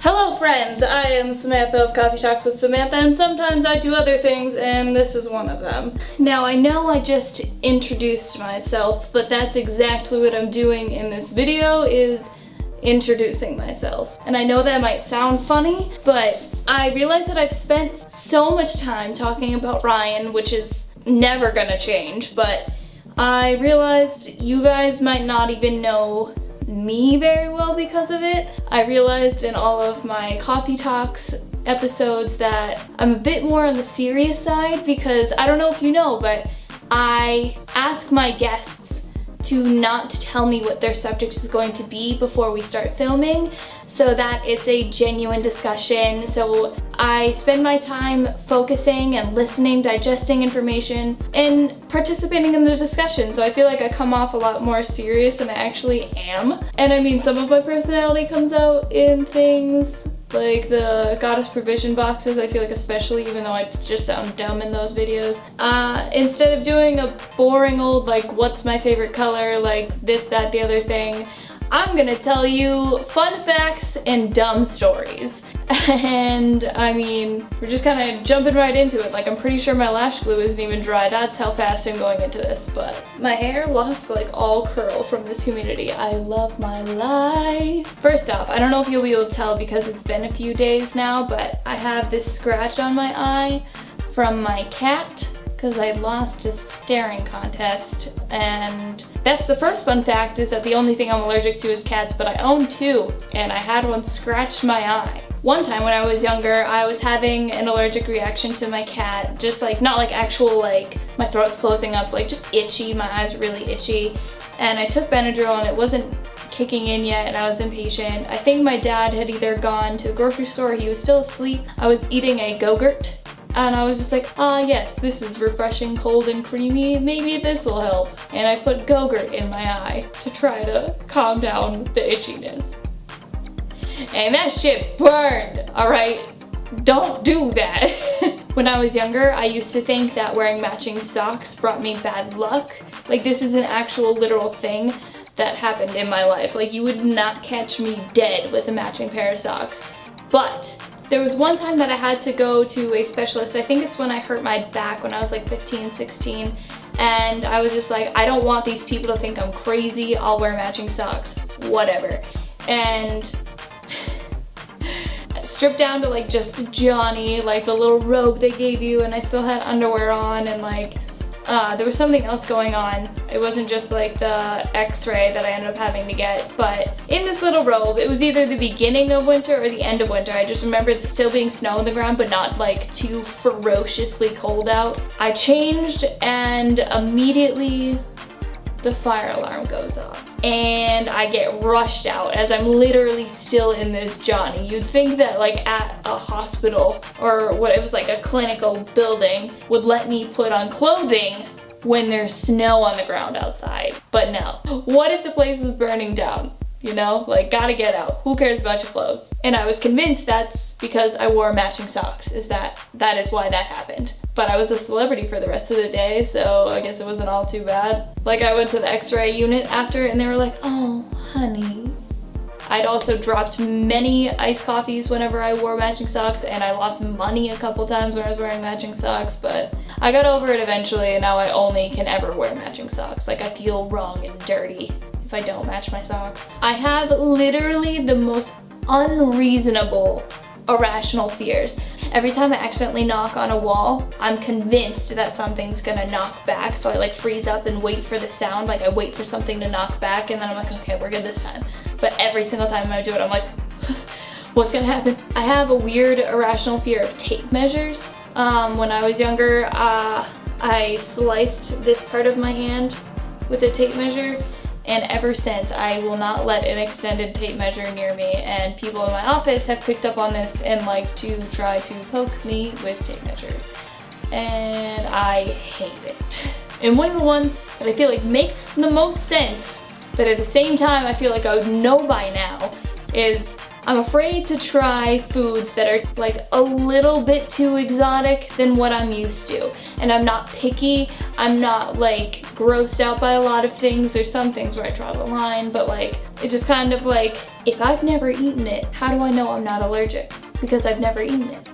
Hello friends, I am Samantha of Coffee Talks with Samantha, and sometimes I do other things, and this is one of them. Now I know I just introduced myself, but that's exactly what I'm doing in this video, is introducing myself. And I know that might sound funny, but I realize that I've spent so much time talking about Ryan, which is never gonna change, but I realized you guys might not even know me very well because of it. I realized in all of my Coffee Talks episodes that I'm a bit more on the serious side because I don't know if you know, but I ask my guests to not tell me what their subject is going to be before we start filming so that it's a genuine discussion. So I spend my time focusing and listening, digesting information, and participating in the discussion. So I feel like I come off a lot more serious than I actually am. And I mean, some of my personality comes out in things like the Goddess Provision boxes, I feel like, especially, even though I just sound dumb in those videos. Instead of doing a boring old, like, what's my favorite color, like this, that, the other thing, I'm gonna tell you fun facts and dumb stories. And I mean, we're just kind of jumping right into it. Like, I'm pretty sure my lash glue isn't even dry. That's how fast I'm going into this. But my hair lost like all curl from this humidity. I love my life. First off, I don't know if you'll be able to tell because it's been a few days now, but I have this scratch on my eye from my cat because I lost a staring contest. And that's the first fun fact, is that the only thing I'm allergic to is cats, but I own two, and I had one scratch my eye. One time when I was younger, I was having an allergic reaction to my cat, just like, not like actual like my throat's closing up, like just itchy, my eyes really itchy. And I took Benadryl and it wasn't kicking in yet and I was impatient. I think my dad had either gone to the grocery store or he was still asleep. I was eating a Go-Gurt and I was just like, yes, this is refreshing, cold and creamy, maybe this will help. And I put Go-Gurt in my eye to try to calm down the itchiness. And that shit burned, alright? Don't do that. When I was younger, I used to think that wearing matching socks brought me bad luck. Like, this is an actual literal thing that happened in my life. Like, you would not catch me dead with a matching pair of socks. But there was one time that I had to go to a specialist. I think it's when I hurt my back when I was like 15, 16. And I was just like, I don't want these people to think I'm crazy. I'll wear matching socks, whatever. And stripped down to like just the Johnny, like the little robe they gave you, and I still had underwear on, and like there was something else going on. It wasn't just like the x-ray that I ended up having to get, but in this little robe, it was either the beginning of winter or the end of winter. I just remember there still being snow on the ground, but not like too ferociously cold out. I changed and immediately the fire alarm goes off. And I get rushed out as I'm literally still in this Johnny. You'd think that like at a hospital or what it was, like a clinical building, would let me put on clothing when there's snow on the ground outside. But no. What if the place was burning down? You know, like, gotta get out. Who cares about your clothes? And I was convinced that's because I wore matching socks, that is why that happened. But I was a celebrity for the rest of the day, so I guess it wasn't all too bad. Like, I went to the x-ray unit after and they were like, oh, honey. I'd also dropped many iced coffees whenever I wore matching socks, and I lost money a couple times when I was wearing matching socks, but I got over it eventually, and now I only can ever wear matching socks. Like, I feel wrong and dirty if I don't match my socks. I have literally the most unreasonable, irrational fears. Every time I accidentally knock on a wall, I'm convinced that something's gonna knock back, so I like freeze up and wait for the sound. Like, I wait for something to knock back, and then I'm like, okay, we're good this time. But every single time I do it, I'm like, what's gonna happen? I have a weird irrational fear of tape measures. When I was younger, I sliced this part of my hand with a tape measure, and ever since, I will not let an extended tape measure near me, and people in my office have picked up on this and like to try to poke me with tape measures. And I hate it. And one of the ones that I feel like makes the most sense, but at the same time I feel like I would know by now, is I'm afraid to try foods that are like a little bit too exotic than what I'm used to. And I'm not picky, I'm not like grossed out by a lot of things. There's some things where I draw the line, but like, it's just kind of like, if I've never eaten it, how do I know I'm not allergic? Because I've never eaten it.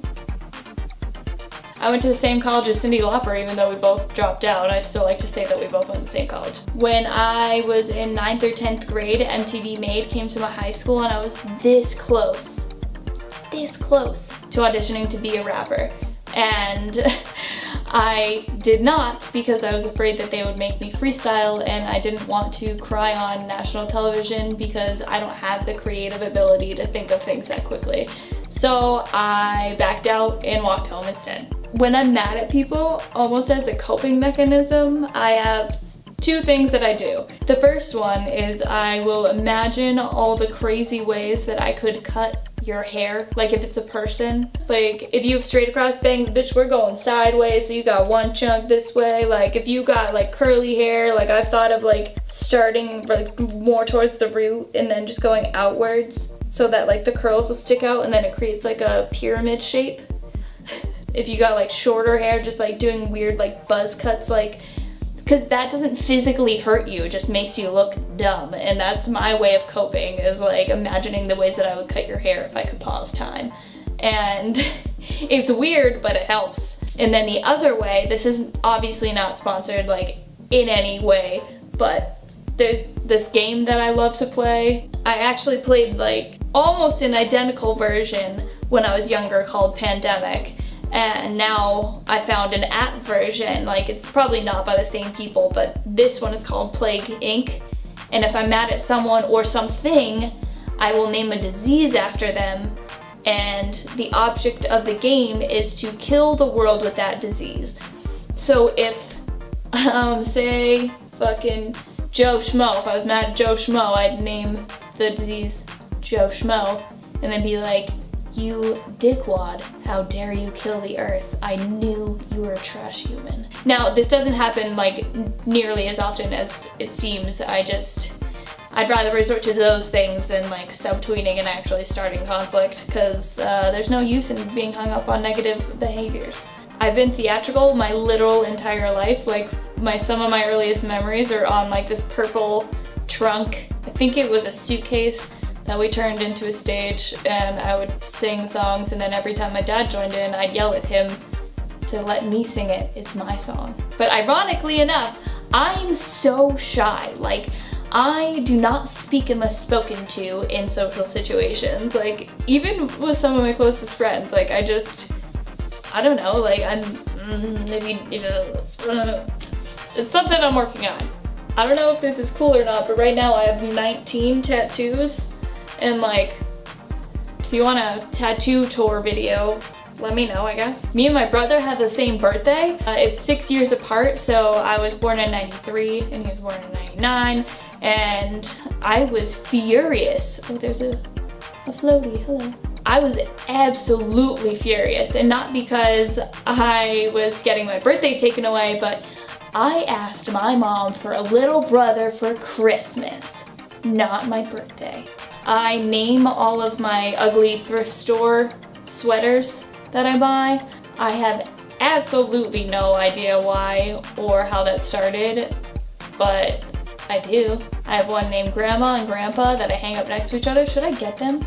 I went to the same college as Cyndi Lauper, even though we both dropped out. I still like to say that we both went to the same college. When I was in 9th or 10th grade, MTV Made came to my high school and I was this close to auditioning to be a rapper. And I did not, because I was afraid that they would make me freestyle, and I didn't want to cry on national television because I don't have the creative ability to think of things that quickly. So I backed out and walked home instead. When I'm mad at people, almost as a coping mechanism, I have two things that I do. The first one is I will imagine all the crazy ways that I could cut your hair. Like if it's a person, like if you have straight across bangs, bitch, we're going sideways, so you got one chunk this way. Like if you got like curly hair, like I've thought of like starting like more towards the root and then just going outwards so that like the curls will stick out and then it creates like a pyramid shape. If you got like shorter hair, just like doing weird like buzz cuts, like, because that doesn't physically hurt you, it just makes you look dumb. And that's my way of coping, is like imagining the ways that I would cut your hair if I could pause time. And it's weird, but it helps. And then the other way, this is obviously not sponsored like in any way, but there's this game that I love to play. I actually played like almost an identical version when I was younger called Pandemic. And now I found an app version, like it's probably not by the same people, but this one is called Plague Inc. And if I'm mad at someone or something, I will name a disease after them. And the object of the game is to kill the world with that disease. So if, say, fucking Joe Schmo, if I was mad at Joe Schmo, I'd name the disease Joe Schmo and then be like, "You dickwad, how dare you kill the earth? I knew you were a trash human." Now, this doesn't happen like nearly as often as it seems. I'd rather resort to those things than like subtweeting and actually starting conflict, because there's no use in being hung up on negative behaviors. I've been theatrical my literal entire life. Like some of my earliest memories are on like this purple trunk. I think it was a suitcase that we turned into a stage, and I would sing songs, and then every time my dad joined in, I'd yell at him to let me sing it. It's my song. But ironically enough, I'm so shy. Like, I do not speak unless spoken to in social situations. Like, even with some of my closest friends, like I don't know, like maybe, it's something I'm working on. I don't know if this is cool or not, but right now I have 19 tattoos. And like, if you want a tattoo tour video, let me know, I guess. Me and my brother have the same birthday. It's 6 years apart, so I was born in 93 and he was born in 99. And I was furious. Oh, there's a floaty, hello. I was absolutely furious, and not because I was getting my birthday taken away, but I asked my mom for a little brother for Christmas, not my birthday. I name all of my ugly thrift store sweaters that I buy. I have absolutely no idea why or how that started, but I do. I have one named Grandma and Grandpa that I hang up next to each other. Should I get them?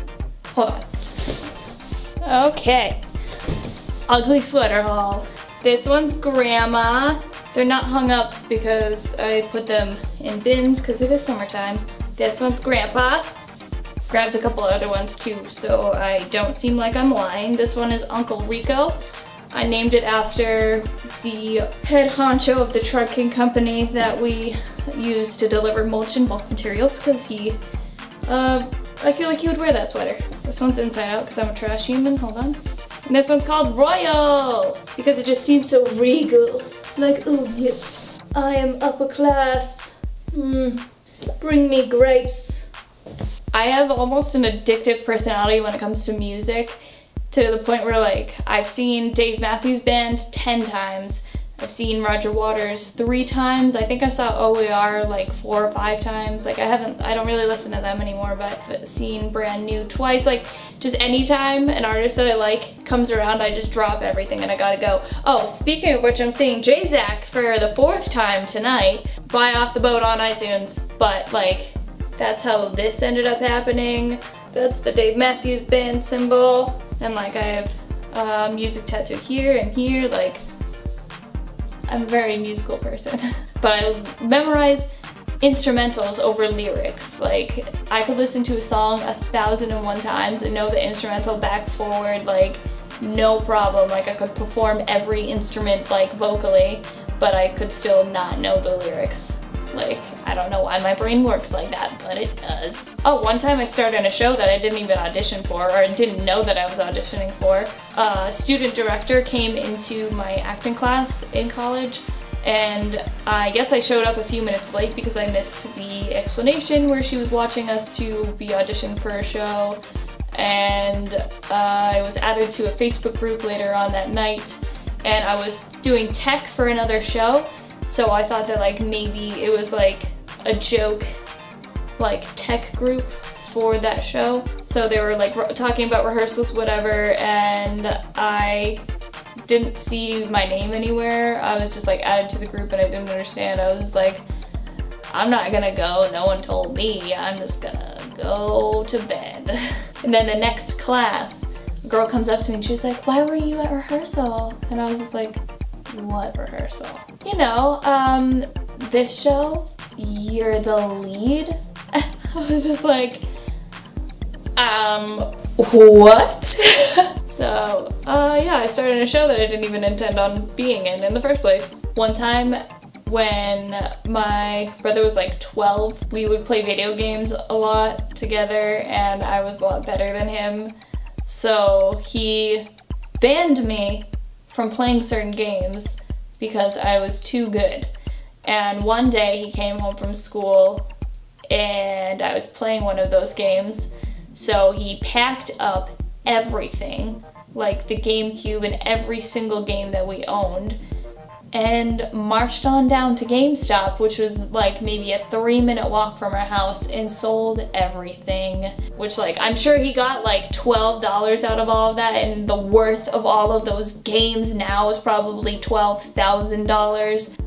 Hold on. Okay. Ugly sweater haul. This one's Grandma. They're not hung up because I put them in bins because it is summertime. This one's Grandpa. Grabbed a couple other ones too, so I don't seem like I'm lying. This one is Uncle Rico. I named it after the head honcho of the trucking company that we use to deliver mulch and bulk materials, because I feel like he would wear that sweater. This one's inside out because I'm a trash human. Hold on. And this one's called Royal because it just seems so regal. Like, oh yes, I am upper class. Bring me grapes. I have almost an addictive personality when it comes to music, to the point where like I've seen Dave Matthews Band 10 times. I've seen Roger Waters 3 times. I think I saw OER like 4 or 5 times. Like I don't really listen to them anymore, but I've seen Brand New twice. Like just anytime an artist that I like comes around, I just drop everything and I gotta go. Oh, speaking of which, I'm seeing J-Zack for the 4th time tonight, fly off the boat on iTunes. But like, that's how this ended up happening. That's the Dave Matthews Band symbol. And like, I have music tattooed here and here. Like, I'm a very musical person. But I memorize instrumentals over lyrics. Like, I could listen to a song 1,001 times and know the instrumental back forward, like, no problem. Like, I could perform every instrument, like, vocally, but I could still not know the lyrics. Like, I don't know why my brain works like that, but it does. Oh, one time I started in a show that I didn't even audition for, or didn't know that I was auditioning for. A student director came into my acting class in college, and I guess I showed up a few minutes late because I missed the explanation where she was watching us to be auditioned for a show. And I was added to a Facebook group later on that night, and I was doing tech for another show. So I thought that like maybe it was like a joke, like tech group for that show. So they were like talking about rehearsals, whatever, and I didn't see my name anywhere. I was just like added to the group and I didn't understand. I was like, I'm not gonna go, no one told me, I'm just gonna go to bed. And then the next class, a girl comes up to me and she's like, why were you at rehearsal? And I was just like, what rehearsal? You know, this show, you're the lead? I was just like, what? So, yeah, I started a show that I didn't even intend on being in the first place. One time when my brother was like 12, we would play video games a lot together, and I was a lot better than him. So he banned me from playing certain games because I was too good. And one day he came home from school and I was playing one of those games. So he packed up everything, like the GameCube and every single game that we owned, and marched on down to GameStop, which was like maybe a 3-minute walk from our house, and sold everything. Which, like, I'm sure he got like $12 out of all of that, and the worth of all of those games now is probably $12,000.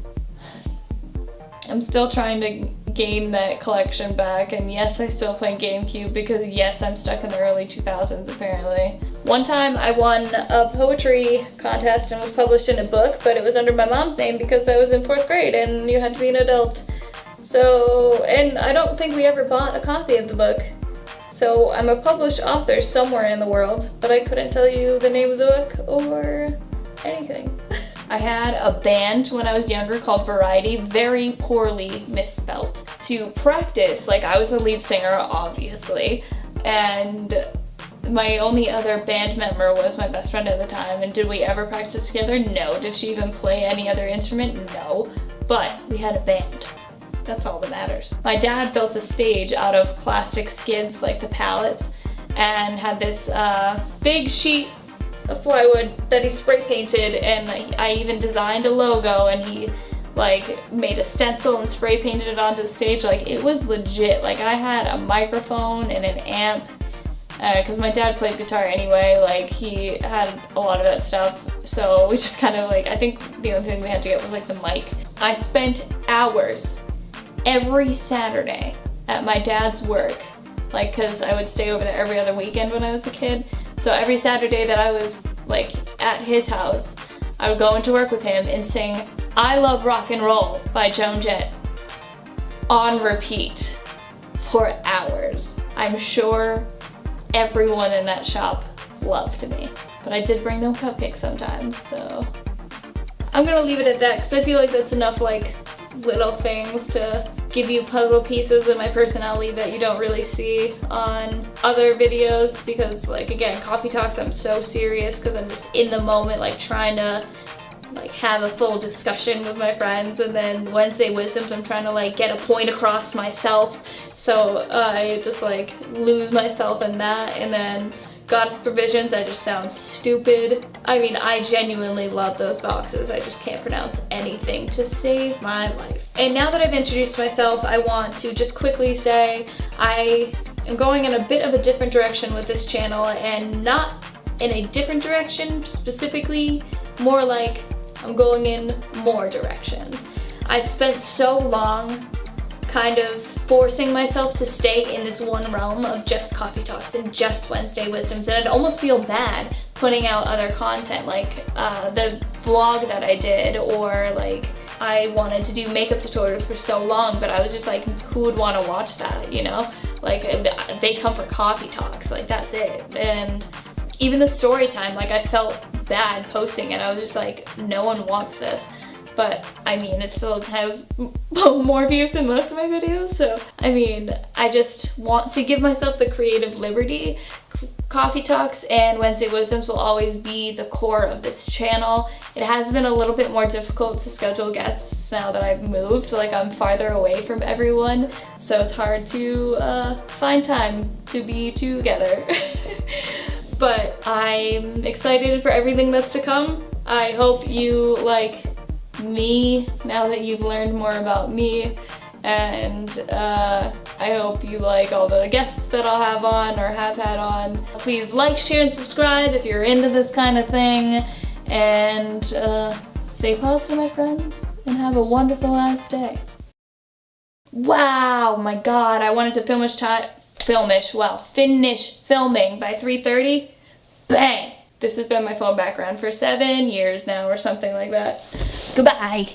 I'm still trying to gain that collection back, and yes, I still play GameCube because yes, I'm stuck in the early 2000s apparently. One time I won a poetry contest and was published in a book, but it was under my mom's name because I was in 4th grade and you had to be an adult. So, and I don't think we ever bought a copy of the book. So I'm a published author somewhere in the world, but I couldn't tell you the name of the book or anything. I had a band when I was younger called Variety, very poorly misspelt. To practice, like, I was a lead singer, obviously, and my only other band member was my best friend at the time. And did we ever practice together? No. Did she even play any other instrument? No. But we had a band. That's all that matters. My dad built a stage out of plastic skids, like the pallets, and had this big sheet of plywood that he spray painted, and I even designed a logo, and he like made a stencil and spray painted it onto the stage. Like, it was legit. Like, I had a microphone and an amp, because my dad played guitar anyway. Like, he had a lot of that stuff, so we just kind of like, I think the only thing we had to get was like the mic. I spent hours every Saturday at my dad's work, like, because I would stay over there every other weekend when I was a kid. So every Saturday that I was like at his house, I would go into work with him and sing I Love Rock and Roll by Joan Jett on repeat for hours. I'm sure everyone in that shop loved me, but I did bring them cupcakes sometimes, so I'm gonna leave it at that because I feel like that's enough like little things to give you puzzle pieces of my personality that you don't really see on other videos, because like, again, coffee talks, I'm so serious because I'm just in the moment, like trying to like have a full discussion with my friends, and then Wednesday Wisdoms, I'm trying to like get a point across myself, so I just like lose myself in that, and then Goddess Provisions, I just sound stupid. I mean, I genuinely love those boxes. I just can't pronounce anything to save my life. And now that I've introduced myself, I want to just quickly say I am going in a bit of a different direction with this channel, and not in a different direction specifically, more like I'm going in more directions. I spent so long kind of forcing myself to stay in this one realm of just coffee talks and just Wednesday wisdoms, and I'd almost feel bad putting out other content, like the vlog that I did, or like I wanted to do makeup tutorials for so long, but I was just like, who would want to watch that, you know? Like, they come for coffee talks, like that's it. And even the story time, like I felt bad posting it. I was just like, no one wants this. But I mean, it still has more views than most of my videos, so I mean, I just want to give myself the creative liberty. Coffee talks and Wednesday wisdoms will always be the core of this channel. It has been a little bit more difficult to schedule guests now that I've moved, like I'm farther away from everyone, so it's hard to find time to be together. But I'm excited for everything that's to come. I hope you like me now that you've learned more about me, and I hope you like all the guests that I'll have on or have had on. Please like, share, and subscribe if you're into this kind of thing, and stay positive, my friends, and have a wonderful last day. Wow, my god, I wanted to finish filming by 3:30. Bang! This has been my phone background for 7 years now or something like that. Goodbye!